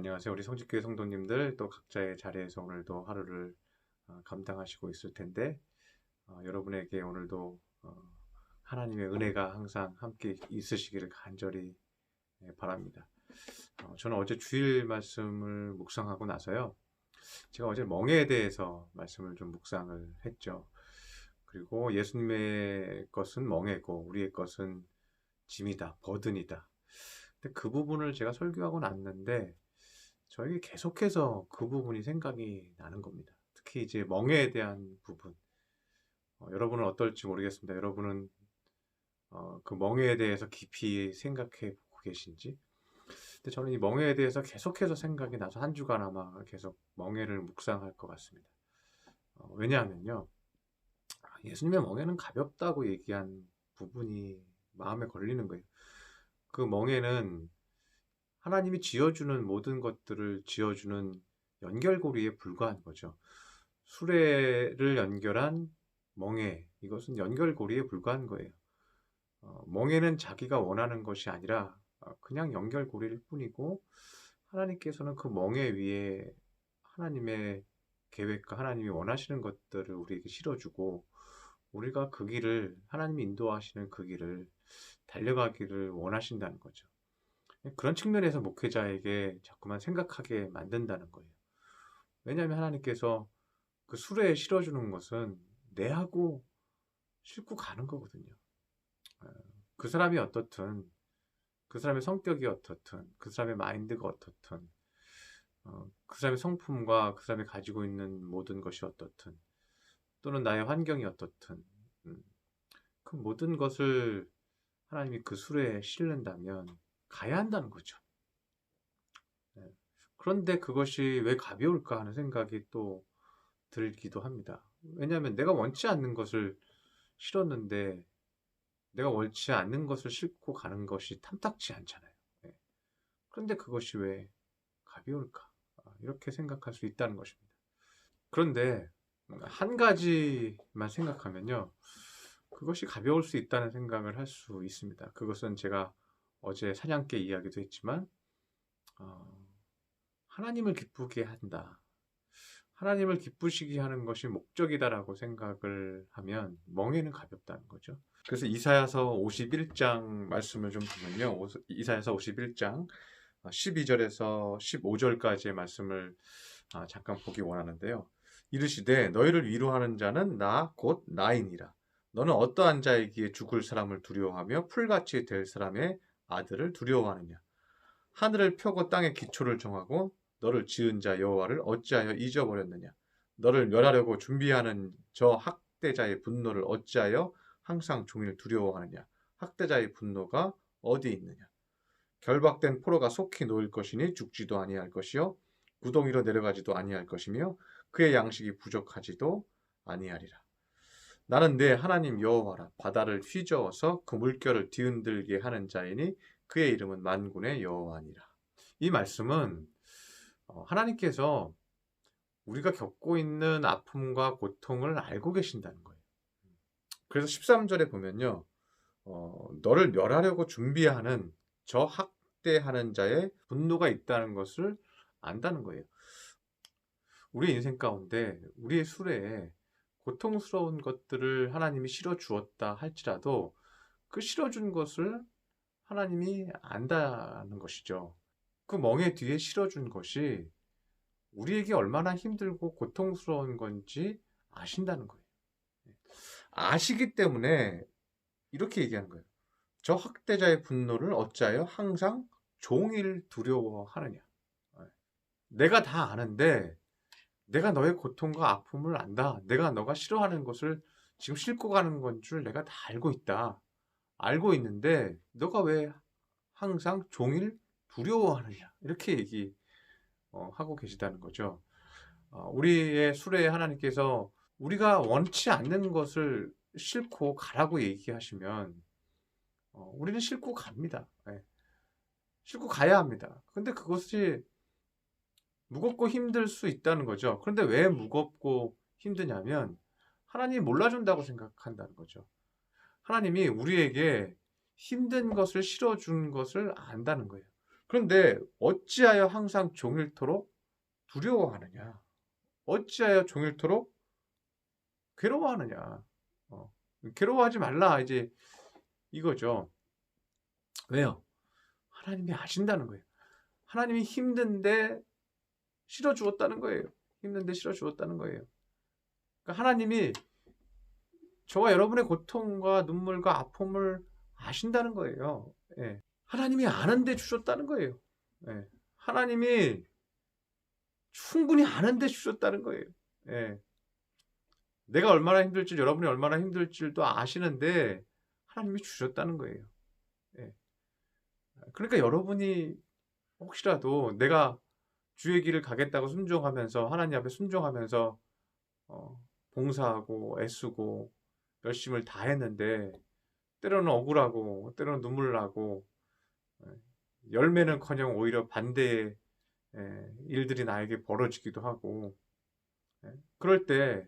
안녕하세요. 우리 성직교회 성도님들 또 각자의 자리에서 오늘도 하루를 감당하시고 있을 텐데 여러분에게 오늘도 하나님의 은혜가 항상 함께 있으시기를 간절히 바랍니다. 저는 어제 주일 말씀을 묵상하고 나서요. 제가 어제 멍에에 대해서 말씀을 좀 묵상을 했죠. 그리고 예수님의 것은 멍에고 우리의 것은 짐이다, 버든이다. 근데 그 부분을 제가 설교하고 났는데 저에게 계속해서 그 부분이 생각이 나는 겁니다. 특히 이제 멍에에 대한 부분. 여러분은 어떨지 모르겠습니다. 여러분은 그 멍에에 대해서 깊이 생각해 보고 계신지. 근데 저는 이 멍에에 대해서 계속해서 생각이 나서 한 주간 아마 계속 멍에를 묵상할 것 같습니다. 왜냐하면요. 예수님의 멍에는 가볍다고 얘기한 부분이 마음에 걸리는 거예요. 그 멍에는 하나님이 지어주는 모든 것들을 지어주는 연결고리에 불과한 거죠. 수레를 연결한 멍에, 이것은 연결고리에 불과한 거예요. 멍에는 자기가 원하는 것이 아니라 그냥 연결고리일 뿐이고, 하나님께서는 그 멍에 위에 하나님의 계획과 하나님이 원하시는 것들을 우리에게 실어주고, 우리가 그 길을, 하나님이 인도하시는 그 길을 달려가기를 원하신다는 거죠. 그런 측면에서 목회자에게 자꾸만 생각하게 만든다는 거예요. 왜냐하면 하나님께서 그 수레에 실어주는 것은 내하고 싣고 가는 거거든요. 그 사람이 어떻든, 그 사람의 성격이 어떻든, 그 사람의 마인드가 어떻든, 그 사람의 성품과 그 사람이 가지고 있는 모든 것이 어떻든, 또는 나의 환경이 어떻든, 그 모든 것을 하나님이 그 수레에 실는다면 가야 한다는 거죠. 그런데 그것이 왜 가벼울까 하는 생각이 또 들기도 합니다. 왜냐하면 내가 원치 않는 것을 실었는데 내가 원치 않는 것을 싣고 가는 것이 탐탁치 않잖아요. 그런데 그것이 왜 가벼울까? 이렇게 생각할 수 있다는 것입니다. 그런데 한 가지만 생각하면요. 그것이 가벼울 수 있다는 생각을 할 수 있습니다. 그것은 제가 어제 사냥개 이야기도 했지만 하나님을 기쁘게 한다. 하나님을 기쁘시게 하는 것이 목적이다라고 생각을 하면 멍에는 가볍다는 거죠. 그래서 이사야서 51장 말씀을 좀 보면요. 이사야서 51장 12절에서 15절까지의 말씀을 잠깐 보기 원하는데요. 이르시되 너희를 위로하는 자는 나 곧 나이니라. 너는 어떠한 자이기에 죽을 사람을 두려워하며 풀같이 될 사람의 아들을 두려워하느냐. 하늘을 펴고 땅에 기초를 정하고 너를 지은 자 여호와를 어찌하여 잊어버렸느냐. 너를 멸하려고 준비하는 저 학대자의 분노를 어찌하여 항상 종일 두려워하느냐. 학대자의 분노가 어디 있느냐. 결박된 포로가 속히 놓일 것이니 죽지도 아니할 것이요 구덩이로 내려가지도 아니할 것이며 그의 양식이 부족하지도 아니하리라. 나는 내 하나님 여호와라. 바다를 휘저어서 그 물결을 뒤흔들게 하는 자이니 그의 이름은 만군의 여호와니라. 이 말씀은 하나님께서 우리가 겪고 있는 아픔과 고통을 알고 계신다는 거예요. 그래서 13절에 보면요. 너를 멸하려고 준비하는 저 학대하는 자의 분노가 있다는 것을 안다는 거예요. 우리 인생 가운데 우리의 수레에 고통스러운 것들을 하나님이 실어 주었다 할지라도 그 실어준 것을 하나님이 안다는 것이죠. 그 멍에 뒤에 실어준 것이 우리에게 얼마나 힘들고 고통스러운 건지 아신다는 거예요. 아시기 때문에 이렇게 얘기하는 거예요. 저 학대자의 분노를 어찌하여 항상 종일 두려워하느냐. 내가 다 아는데 내가 너의 고통과 아픔을 안다. 내가 너가 싫어하는 것을 지금 싣고 가는 건 줄 내가 다 알고 있다. 알고 있는데 너가 왜 항상 종일 두려워하느냐. 이렇게 얘기하고 계시다는 거죠. 우리의 수레에 하나님께서 우리가 원치 않는 것을 싣고 가라고 얘기하시면 우리는 싣고 갑니다. 싣고 가야 합니다. 근데 그것이 무겁고 힘들 수 있다는 거죠. 그런데 왜 무겁고 힘드냐면 하나님이 몰라준다고 생각한다는 거죠. 하나님이 우리에게 힘든 것을 실어준 것을 안다는 거예요. 그런데 어찌하여 항상 종일토록 두려워하느냐? 어찌하여 종일토록 괴로워하느냐? 어, 괴로워하지 말라 이제 이거죠. 왜요? 하나님이 아신다는 거예요. 하나님이 힘든데 실어 주었다는 거예요. 힘든데 실어 주었다는 거예요. 그러니까 하나님이 저와 여러분의 고통과 눈물과 아픔을 아신다는 거예요. 예. 하나님이 아는데 주셨다는 거예요. 예. 하나님이 충분히 아는데 주셨다는 거예요. 예. 내가 얼마나 힘들지, 여러분이 얼마나 힘들지도 아시는데 하나님이 주셨다는 거예요. 예. 그러니까 여러분이 혹시라도 내가 주의 길을 가겠다고 순종하면서 하나님 앞에 순종하면서 봉사하고 애쓰고 열심을 다했는데 때로는 억울하고 때로는 눈물 나고 열매는커녕 오히려 반대의 일들이 나에게 벌어지기도 하고 그럴 때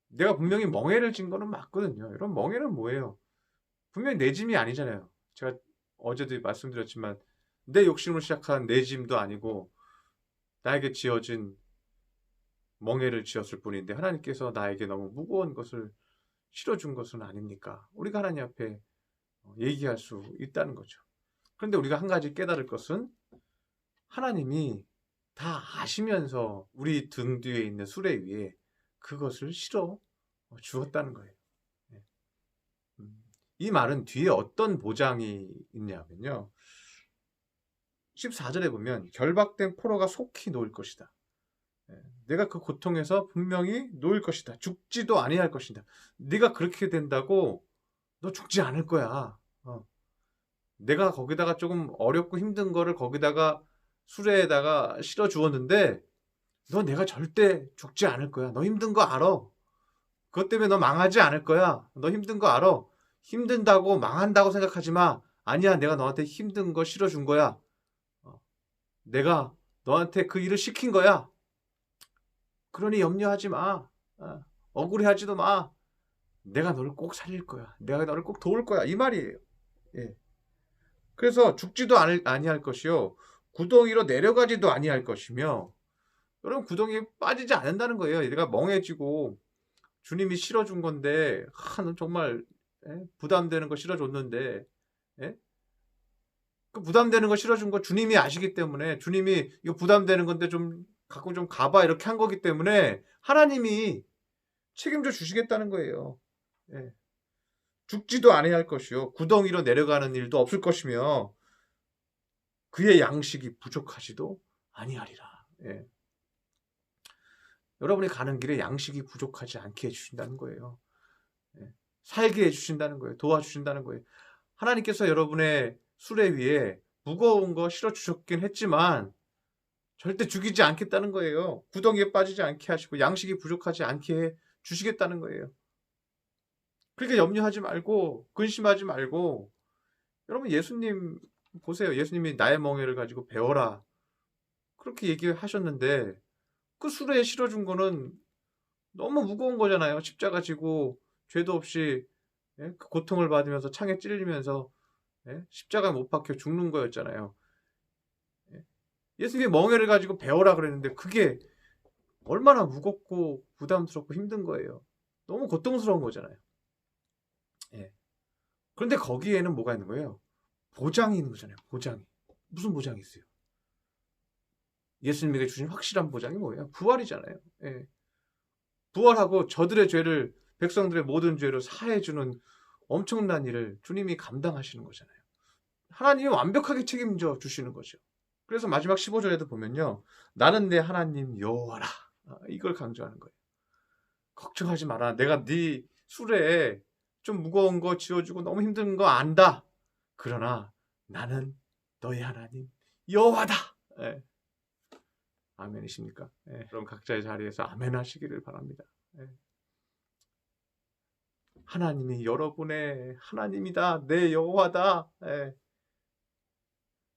내가 분명히 멍해를 진 거는 맞거든요. 이런 멍해는 뭐예요? 분명히 내 짐이 아니잖아요. 제가 어제도 말씀드렸지만 내 욕심으로 시작한 내 짐도 아니고 나에게 지어진 멍해를 지었을 뿐인데 하나님께서 나에게 너무 무거운 것을 실어준 것은 아닙니까? 우리가 하나님 앞에 얘기할 수 있다는 거죠. 그런데 우리가 한 가지 깨달을 것은 하나님이 다 아시면서 우리 등 뒤에 있는 수레 위에 그것을 실어 주었다는 거예요. 이 말은 뒤에 어떤 보장이 있냐면요. 14절에 보면 결박된 포로가 속히 놓을 것이다. 내가 그 고통에서 분명히 놓을 것이다. 죽지도 아니할 것이다. 네가 그렇게 된다고 너 죽지 않을 거야. 내가 거기다가 조금 어렵고 힘든 거를 거기다가 수레에다가 실어 주었는데 너 내가 절대 죽지 않을 거야. 너 힘든 거 알아. 그것 때문에 너 망하지 않을 거야. 너 힘든 거 알아. 힘든다고 망한다고 생각하지 마. 아니야, 내가 너한테 힘든 거 실어 준 거야. 내가 너한테 그 일을 시킨 거야. 그러니 염려하지 마. 억울해하지도 마. 내가 너를 꼭 살릴 거야. 내가 너를 꼭 도울 거야. 이 말이에요. 예. 그래서 죽지도 아니할 것이요. 구덩이로 내려가지도 아니할 것이며 여러분 구덩이에 빠지지 않는다는 거예요. 얘가 멍해지고 주님이 실어준 건데 정말 부담되는 거 실어줬는데 그 부담되는 거 실어준 거 주님이 아시기 때문에 주님이 이거 부담되는 건데 좀 갖고 좀 가봐 이렇게 한 거기 때문에 하나님이 책임져 주시겠다는 거예요. 예. 죽지도 아니할 것이요 구덩이로 내려가는 일도 없을 것이며 그의 양식이 부족하지도 아니하리라. 예. 여러분이 가는 길에 양식이 부족하지 않게 해주신다는 거예요. 예. 살게 해주신다는 거예요. 도와주신다는 거예요. 하나님께서 여러분의 수레 위에 무거운 거 실어주셨긴 했지만 절대 죽이지 않겠다는 거예요. 구덩이에 빠지지 않게 하시고 양식이 부족하지 않게 해주시겠다는 거예요. 그러니까 염려하지 말고 근심하지 말고 여러분 예수님 보세요. 예수님이 나의 멍에를 가지고 배워라. 그렇게 얘기하셨는데 그 수레에 실어준 거는 너무 무거운 거잖아요. 십자가 지고 죄도 없이 그 고통을 받으면서 창에 찔리면서 십자가에 못 박혀 죽는 거였잖아요. 예수님이 멍에를 가지고 배워라 그랬는데 그게 얼마나 무겁고 부담스럽고 힘든 거예요. 너무 고통스러운 거잖아요. 그런데 거기에는 뭐가 있는 거예요? 보장이 있는 거잖아요. 보장이. 무슨 보장이 있어요? 예수님에게 주신 확실한 보장이 뭐예요? 부활이잖아요. 부활하고 저들의 죄를 백성들의 모든 죄를 사해주는 엄청난 일을 주님이 감당하시는 거잖아요. 하나님이 완벽하게 책임져 주시는 거죠. 그래서 마지막 15절에도 보면요. 나는 내 하나님 여호와라. 이걸 강조하는 거예요. 걱정하지 마라. 내가 네 수레에 좀 무거운 거 지어주고 너무 힘든 거 안다. 그러나 나는 너의 하나님 여호와다. 아멘이십니까? 그럼 각자의 자리에서 아멘 하시기를 바랍니다. 하나님이 여러분의 하나님이다. 내 여호와다.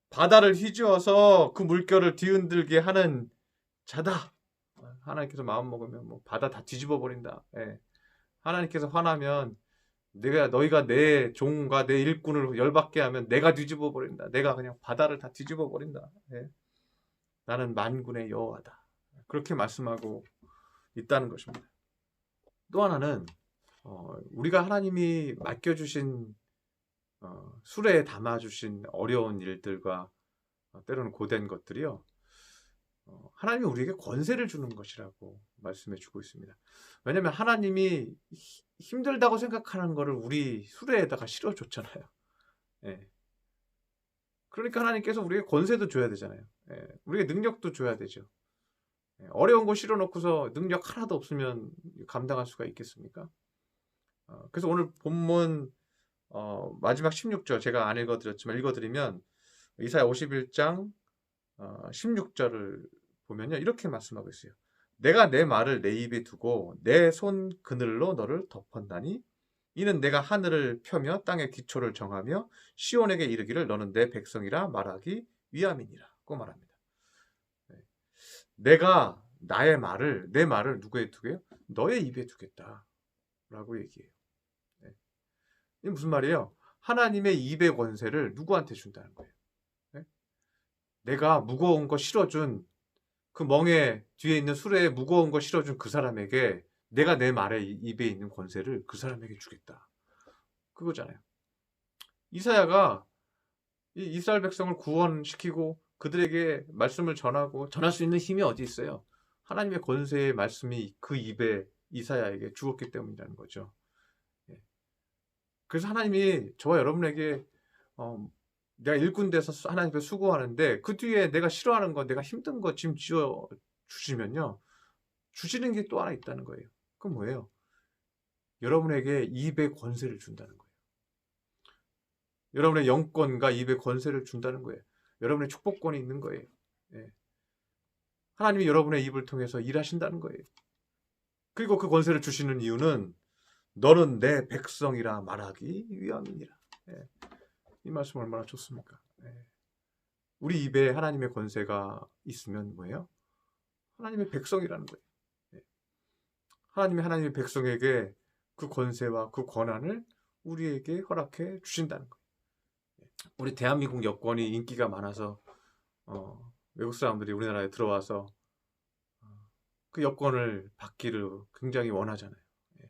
바다를 휘저어서 그 물결을 뒤흔들게 하는 자다. 하나님께서 마음 먹으면 뭐 바다 다 뒤집어 버린다. 하나님께서 화나면 너희가 내 종과 내 일꾼을 열받게 하면 내가 뒤집어 버린다. 내가 그냥 바다를 다 뒤집어 버린다. 예. 나는 만군의 여호와다. 그렇게 말씀하고 있다는 것입니다. 또 하나는 우리가 하나님이 맡겨주신 수레에 담아주신 어려운 일들과 때로는 고된 것들이요. 하나님이 우리에게 권세를 주는 것이라고 말씀해 주고 있습니다. 왜냐하면 하나님이 힘들다고 생각하는 거를 우리 수레에다가 실어줬잖아요. 예. 그러니까 하나님께서 우리에게 권세도 줘야 되잖아요. 예. 우리에게 능력도 줘야 되죠. 예. 어려운 거 실어놓고서 능력 하나도 없으면 감당할 수가 있겠습니까? 그래서 오늘 본문 마지막 16절 제가 안 읽어드렸지만 읽어드리면 이사야 51장 16절을 보면요. 이렇게 말씀하고 있어요. 내가 내 말을 내 입에 두고 내 손 그늘로 너를 덮었나니 이는 내가 하늘을 펴며 땅의 기초를 정하며 시온에게 이르기를 너는 내 백성이라 말하기 위함이니라고 말합니다. 내가 내 말을 누구에 두게요? 너의 입에 두겠다라고 얘기해요. 이게 무슨 말이에요? 하나님의 입의 권세를 누구한테 준다는 거예요? 내가 무거운 거 실어준 그 멍에 뒤에 있는 수레에 무거운 거 실어준 그 사람에게 내가 내 말에 입에 있는 권세를 그 사람에게 주겠다. 그거잖아요. 이사야가 이 이스라엘 백성을 구원시키고 그들에게 말씀을 전할 수 있는 힘이 어디 있어요? 하나님의 권세의 말씀이 그 입에 이사야에게 주었기 때문이라는 거죠. 그래서 하나님이 저와 여러분에게 내가 일꾼 돼서 하나님 앞에 수고하는데 그 뒤에 내가 싫어하는 거, 내가 힘든 거 지금 지어 주시면요. 주시는 게 또 하나 있다는 거예요. 그건 뭐예요? 여러분에게 입의 권세를 준다는 거예요. 여러분의 영권과 입의 권세를 준다는 거예요. 여러분의 축복권이 있는 거예요. 예. 하나님이 여러분의 입을 통해서 일하신다는 거예요. 그리고 그 권세를 주시는 이유는 너는 내 백성이라 말하기 위함이니라. 예. 이 말씀 얼마나 좋습니까? 예. 우리 입에 하나님의 권세가 있으면 뭐예요? 하나님의 백성이라는 거예요. 예. 하나님의 백성에게 그 권세와 그 권한을 우리에게 허락해 주신다는 거예요. 예. 우리 대한민국 여권이 인기가 많아서 외국 사람들이 우리나라에 들어와서 그 여권을 받기를 굉장히 원하잖아요. 예.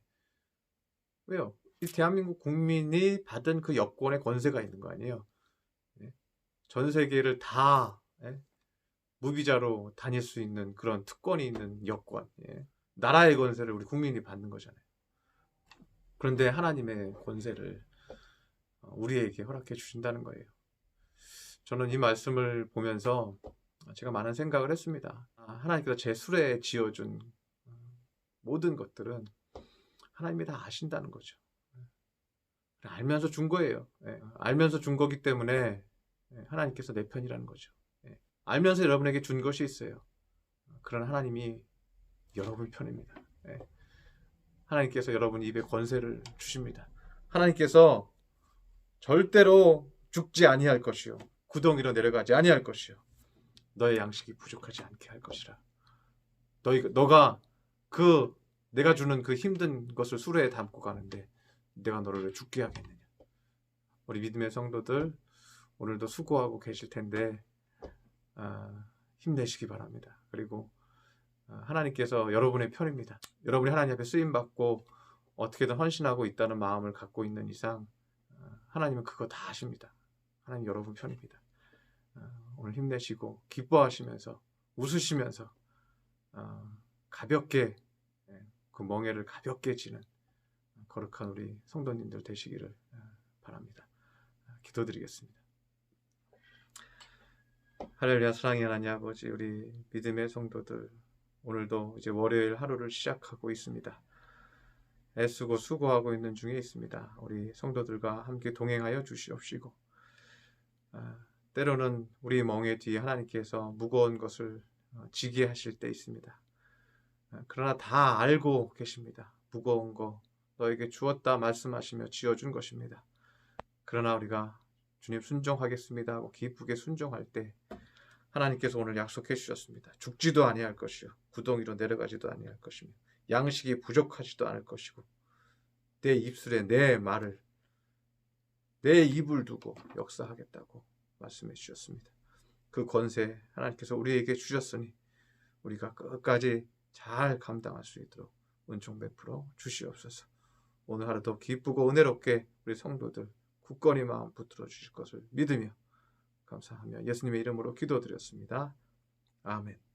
왜요? 이 대한민국 국민이 받은 그 여권의 권세가 있는 거 아니에요? 예? 전 세계를 다 무비자로 다닐 수 있는 그런 특권이 있는 여권. 예? 나라의 권세를 우리 국민이 받는 거잖아요. 그런데 하나님의 권세를 우리에게 허락해 주신다는 거예요. 저는 이 말씀을 보면서 제가 많은 생각을 했습니다. 하나님께서 제 수레에 지어준 모든 것들은 하나님이 다 아신다는 거죠. 알면서 준 거예요. 알면서 준 거기 때문에 하나님께서 내 편이라는 거죠. 알면서 여러분에게 준 것이 있어요. 그런 하나님이 여러분 편입니다. 하나님께서 여러분 입에 권세를 주십니다. 하나님께서 절대로 죽지 아니할 것이요 구덩이로 내려가지 아니할 것이요 너의 양식이 부족하지 않게 할 것이라. 너가 내가 주는 그 힘든 것을 수레에 담고 가는데 내가 너를 왜 죽게 하겠느냐. 우리 믿음의 성도들 오늘도 수고하고 계실 텐데 힘내시기 바랍니다. 그리고 하나님께서 여러분의 편입니다. 여러분이 하나님 앞에 쓰임받고 어떻게든 헌신하고 있다는 마음을 갖고 있는 이상 하나님은 그거 다 아십니다. 하나님 여러분 편입니다. 오늘 힘내시고 기뻐하시면서 웃으시면서 가볍게 그 멍에를 가볍게 지는 거룩한 우리 성도님들 되시기를 바랍니다. 기도드리겠습니다. 할렐루야. 사랑의 하나님 아버지, 우리 믿음의 성도들 오늘도 이제 월요일 하루를 시작하고 있습니다. 애쓰고 수고하고 있는 중에 있습니다. 우리 성도들과 함께 동행하여 주시옵시고 때로는 우리 멍에 뒤에 하나님께서 무거운 것을 지게 하실 때 있습니다. 그러나 다 알고 계십니다. 무거운 거 너에게 주었다 말씀하시며 지어준 것입니다. 그러나 우리가 주님 순종하겠습니다 하고 기쁘게 순종할 때 하나님께서 오늘 약속해 주셨습니다. 죽지도 아니할 것이요 구덩이로 내려가지도 아니할 것이며 양식이 부족하지도 않을 것이고 내 입술에 내 말을, 내 입을 두고 역사하겠다고 말씀해 주셨습니다. 그 권세 하나님께서 우리에게 주셨으니 우리가 끝까지 잘 감당할 수 있도록 은총 베풀어 주시옵소서. 오늘 하루도 기쁘고 은혜롭게 우리 성도들 굳건히 마음 붙들어 주실 것을 믿으며 감사하며 예수님의 이름으로 기도드렸습니다. 아멘.